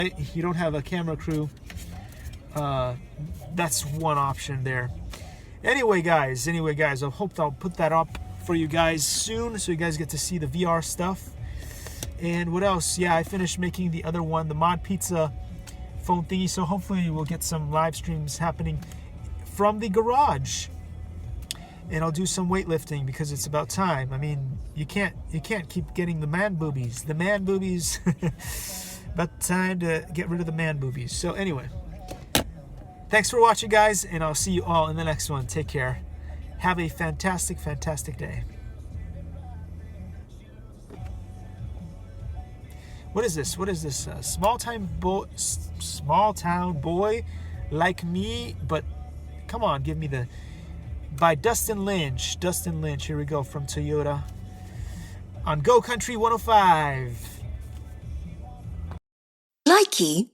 you don't have a camera crew, that's one option there. Anyway guys, I hope I'll put that up for you guys soon, so you guys get to see the VR stuff. And what else? Yeah, I finished making the other one, the Mod Pizza phone thingy, so hopefully we'll get some live streams happening from the garage. And I'll do some weightlifting because it's about time. I mean, you can't keep getting the man boobies. The man boobies. About time to get rid of the man boobies. So anyway, thanks for watching, guys, and I'll see you all in the next one. Take care. Have a fantastic, fantastic day. What is this? What is this? Small town boy like me, but come on, give me the... By Dustin Lynch. Dustin Lynch, here we go, from Toyota. On Go Country 105. Likey